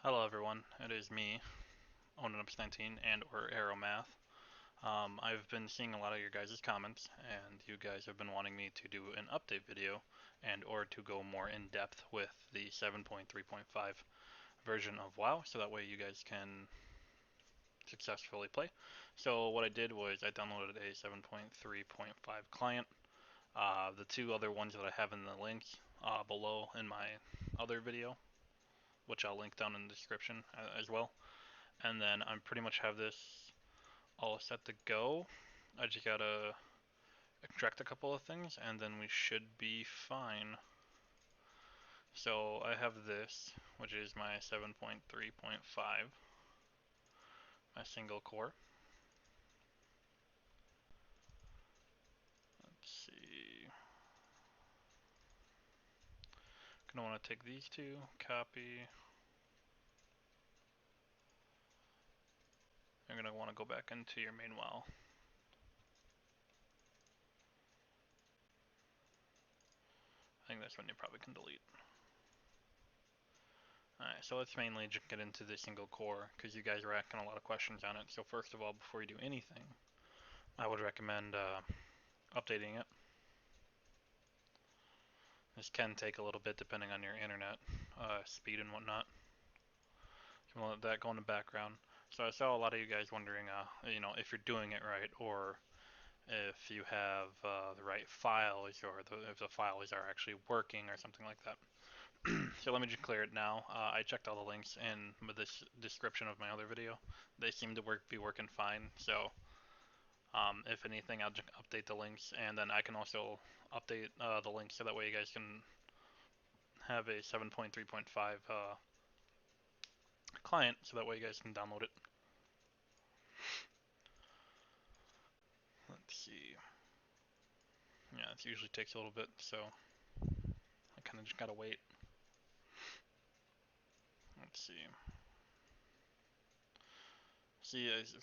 Hello everyone, it is me, OwnUps19 and or AeroMath. I've been seeing a lot of your guys' comments, and you guys have been wanting me to do an update video and or to go more in depth with the 7.3.5 version of WoW, so that way you guys can successfully play. So what I did was I downloaded a 7.3.5 client. The two other ones that I have in the links below in my other video, which I'll link down in the description as well. And then I pretty much have this all set to go. I just gotta extract a couple of things and then we should be fine. So I have this, which is my 7.3.5, my single core. Let's see. Gonna want to take these two, copy. You're gonna want to go back into your main WoW. I think that's when you probably can delete. Alright, so let's mainly just get into the single core, because you guys are asking a lot of questions on it. So first of all, before you do anything, I would recommend updating it. This can take a little bit depending on your internet speed and whatnot. So we'll let that go in the background. So I saw a lot of you guys wondering, if you're doing it right, or if you have the right files, or if the files are actually working, or something like that. So let me just clear it now. I checked all the links in this description of my other video. They seem to be working fine. So if anything, I'll just update the links, and then I can also update the links so that way you guys can have a 7.3.5 client, so that way you guys can download it. Let's see. Yeah, it usually takes a little bit, so I kind of just gotta wait. Let's see.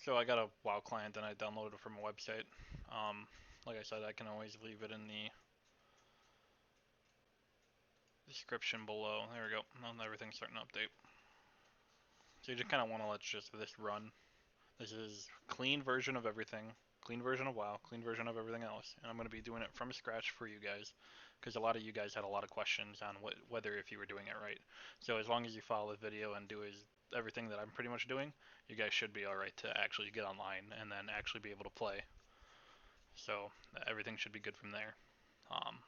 So I got a WoW client and I downloaded it from a website. Like I said, I can always leave it in the description below. There we go. Now everything's starting to update. So you just kind of want to let this run. This is clean version of everything. Clean version of WoW, clean version of everything else. And I'm going to be doing it from scratch for you guys, because a lot of you guys had a lot of questions on whether if you were doing it right. So as long as you follow the video and do everything that I'm pretty much doing, you guys should be alright to actually get online and then actually be able to play. So everything should be good from there.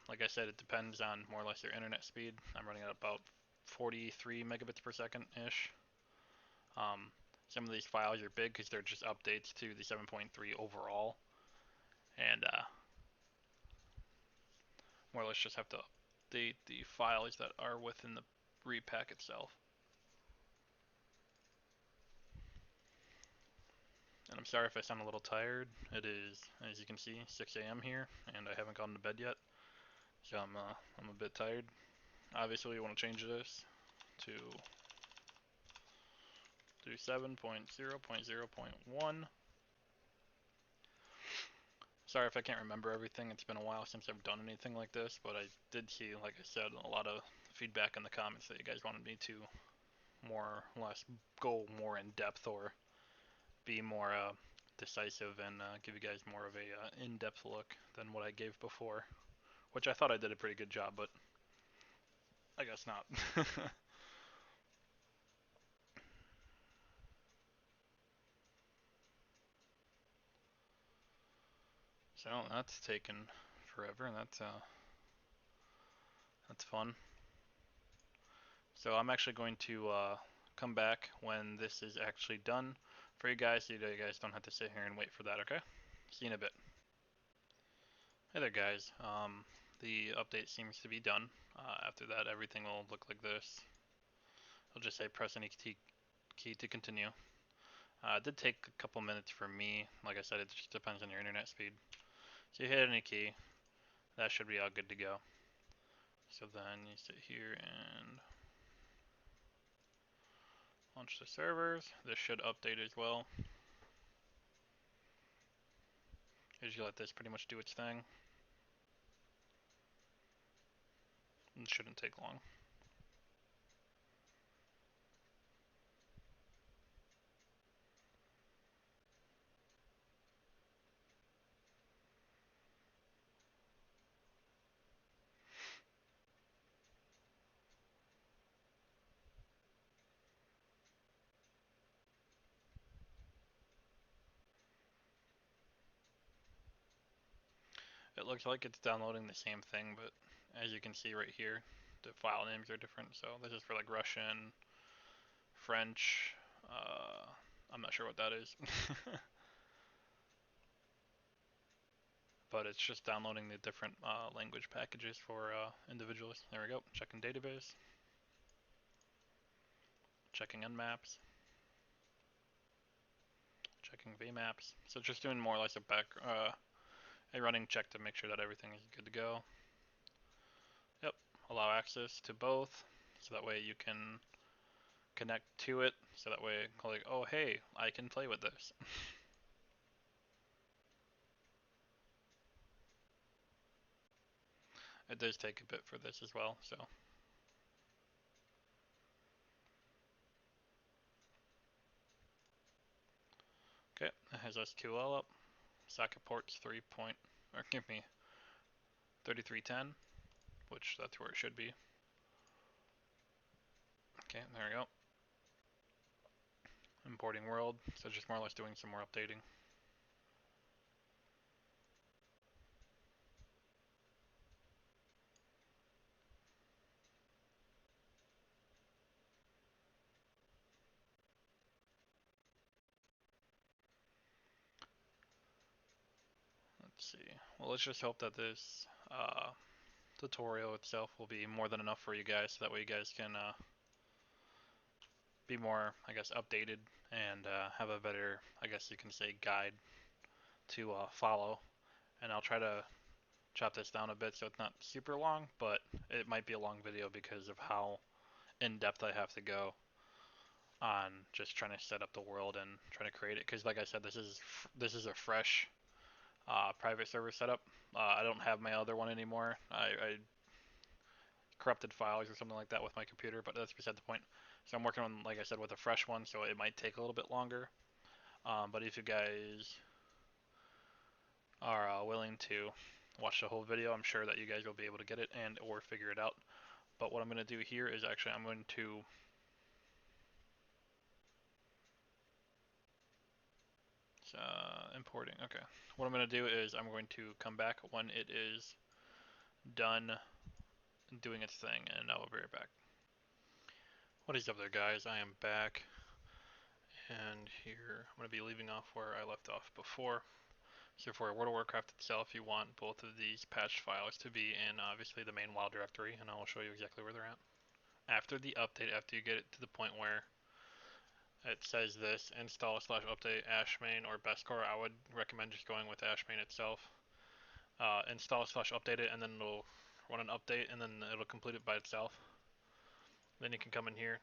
Like I said, it depends on more or less your internet speed. I'm running at about 43 megabits per second ish. Some of these files are big because they're just updates to the 7.3 overall, and more or less just have to update the files that are within the repack itself. And I'm sorry if I sound a little tired. It is, as you can see, 6 a.m. here, and I haven't gone to bed yet, so I'm a bit tired. Obviously, you want to change this to 7.0.0.1. Sorry if I can't remember everything. It's been a while since I've done anything like this, but I did see, like I said, a lot of feedback in the comments that you guys wanted me to more or less go more in depth or be more decisive and give you guys more of a in-depth look than what I gave before, which I thought I did a pretty good job, but I guess not. So that's taken forever, and that's fun. So I'm actually going to come back when this is actually done for you guys, so you guys don't have to sit here and wait for that, okay? See you in a bit. Hey there, guys. The update seems to be done. After that, everything will look like this. I'll just say press any key to continue. It did take a couple minutes for me. Like I said, it just depends on your internet speed. So you hit any key, that should be all good to go. So then you sit here and launch the servers. This should update as well. As you let this pretty much do its thing. It shouldn't take long. It looks like it's downloading the same thing, but as you can see right here, the file names are different. So this is for like Russian, French, I'm not sure what that is. But it's just downloading the different language packages for individuals. There we go. Checking database. Checking nmaps. Checking vmaps. So just doing more or less a running check to make sure that everything is good to go. Yep. Allow access to both, so that way you can connect to it. So that way, like, oh hey, I can play with this. It does take a bit for this as well, so. Okay, it has SQL up. Socket ports 3310, which that's where it should be. Okay, there we go. Importing world, so just more or less doing some more updating. Let's see. Well, let's just hope that this tutorial itself will be more than enough for you guys, so that way you guys can be more, I guess, updated and have a better, I guess you can say, guide to follow. And I'll try to chop this down a bit so it's not super long, but it might be a long video because of how in depth I have to go on just trying to set up the world and trying to create it. Because like I said, this is a fresh private server setup. I don't have my other one anymore. I corrupted files or something like that with my computer, but that's beside the point. So I'm working on, like I said, with a fresh one, so it might take a little bit longer. But if you guys are willing to watch the whole video, I'm sure that you guys will be able to get it and or figure it out. But what I'm going to do here is actually I'm going to importing. Okay. What I'm going to do is I'm going to come back when it is done doing its thing, and I'll be right back. What is up there, guys? I am back, and here I'm going to be leaving off where I left off before. So for World of Warcraft itself, you want both of these patched files to be in obviously the main WoW directory, and I will show you exactly where they're at. After the update, after you get it to the point where it says this install/update Ashmane or bestcore, I would recommend just going with Ashmane itself. Install/update it, and then it'll run an update, and then it'll complete it by itself. Then you can come in here,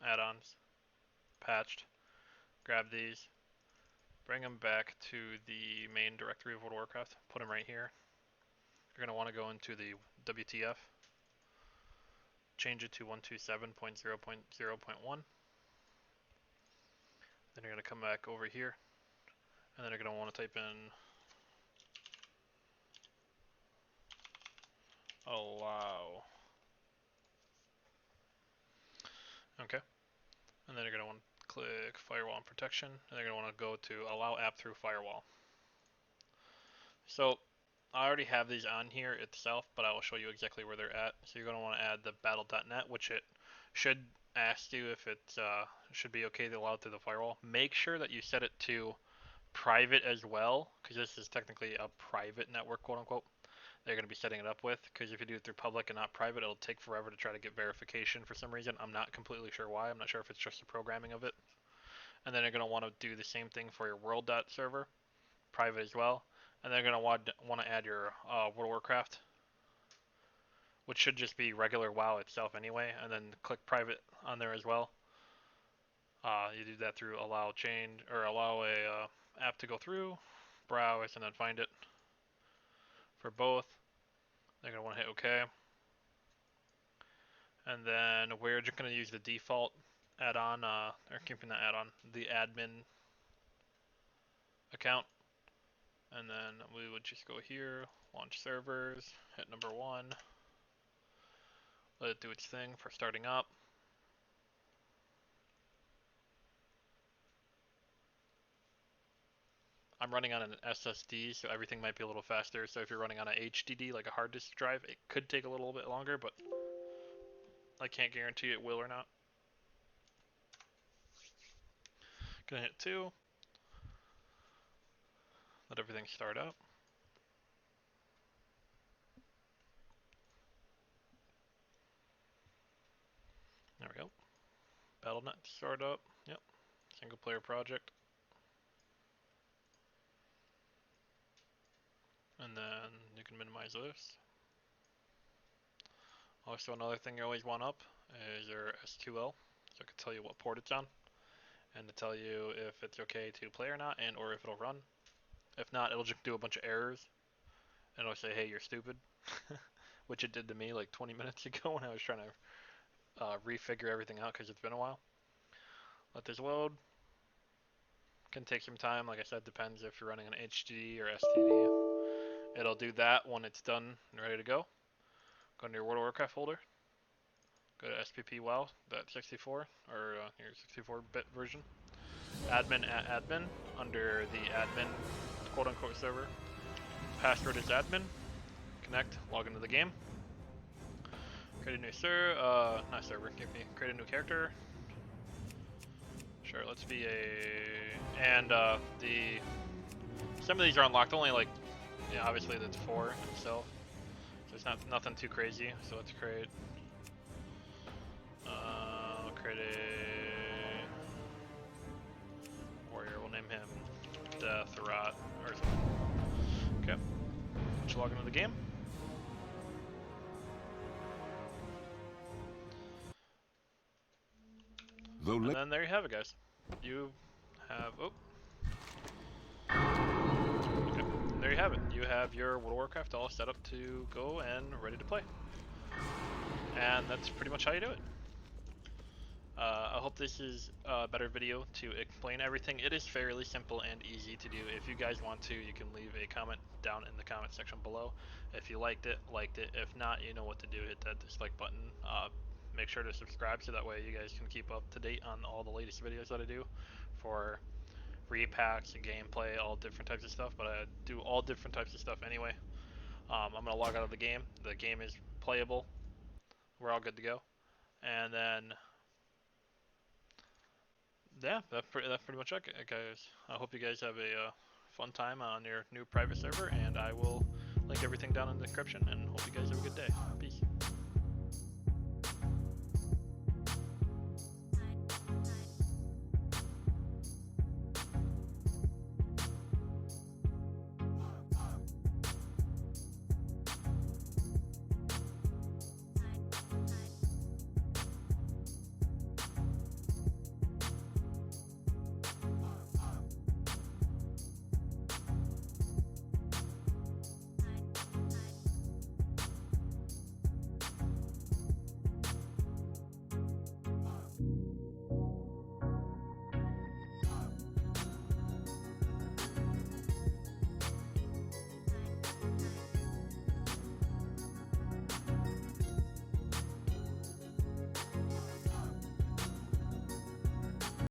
add-ons, patched, grab these, bring them back to the main directory of World of Warcraft, put them right here. You're going to want to go into the WTF, change it to 127.0.0.1. Then you're going to come back over here, and then you're going to want to type in allow. Okay. And then you're going to want to click firewall and protection, and you're going to want to go to allow app through firewall. So I already have these on here itself, but I will show you exactly where they're at. So you're going to want to add the battle.net, which it should ask you if it should be okay to allow it through the firewall. Make sure that you set it to private as well, because this is technically a private network, quote unquote. They're going to be setting it up with, because if you do it through public and not private, it'll take forever to try to get verification for some reason. I'm not completely sure why. I'm not sure if it's just the programming of it. And then you're going to want to do the same thing for your world.server, private as well. And then you're going to want to add your World of Warcraft, which should just be regular WoW itself anyway, and then click private on there as well. You do that through allow change, or allow a app to go through, browse, and then find it for both. They're going to want to hit OK. And then we're just going to use the default add-on, or keeping that add-on, the admin account. And then we would just go here, launch servers, hit number 1, let it do its thing for starting up. I'm running on an SSD, so everything might be a little faster. So if you're running on an HDD, like a hard disk drive, it could take a little bit longer, but I can't guarantee it will or not. Gonna hit 2. Let everything start up. There we go. BattleNet start up. Yep. Single player project. And then you can minimize this. Also, another thing you always want up is your SQL, so it can tell you what port it's on, and to tell you if it's okay to play or not, and or if it'll run. If not, it'll just do a bunch of errors, and it'll say, hey, you're stupid, which it did to me like 20 minutes ago when I was trying to refigure everything out because it's been a while. Let this load. Can take some time, like I said, depends if you're running an HDD or STD. It'll do that when it's done and ready to go. Go into your World of Warcraft folder. Go to SPP WoW, that 64, or your 64-bit version. Admin at admin, under the admin quote-unquote server. Password is admin. Connect, log into the game. Create a new not server, create a new character. Sure, let's be a, and some of these are unlocked, only like, yeah, obviously that's 4 itself. So it's nothing too crazy, so let's create, create a warrior, we'll name him Death Rot or something. Okay, let's log into the game. And then there you have it, guys. You have, okay, there you have it. You have your World of Warcraft all set up to go and ready to play. And that's pretty much how you do it. I hope this is a better video to explain everything. It is fairly simple and easy to do. If you guys want to, you can leave a comment down in the comment section below. If you liked it. If not, you know what to do. Hit that dislike button. Make sure to subscribe so that way you guys can keep up to date on all the latest videos that I do for repacks and gameplay, all different types of stuff. But I do all different types of stuff anyway. I'm going to log out of the game. The game is playable. We're all good to go. And then yeah, that's pretty much it, guys. I hope you guys have a fun time on your new private server, and I will link everything down in the description, and hope you guys have a good day. Peace.